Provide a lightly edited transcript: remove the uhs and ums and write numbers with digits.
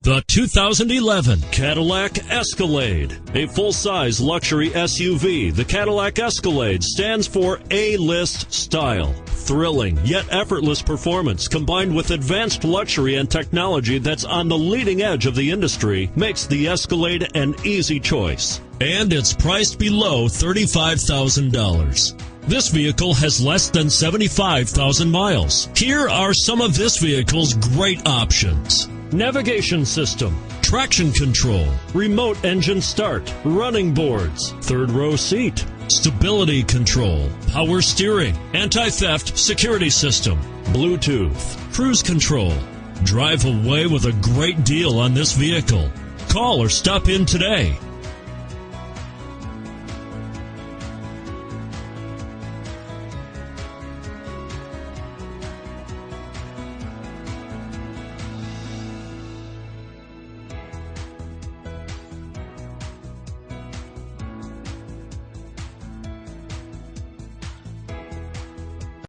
The 2011 Cadillac Escalade. A full-size luxury SUV, the Cadillac Escalade stands for A-list style. Thrilling yet effortless performance combined with advanced luxury and technology that's on the leading edge of the industry makes the Escalade an easy choice. And it's priced below $35,000. This vehicle has less than 75,000 miles. Here are some of this vehicle's great options: navigation system, traction control, remote engine start, running boards, third row seat, stability control, power steering, anti-theft security system, Bluetooth, cruise control. Drive away with a great deal on this vehicle. Call or stop in today.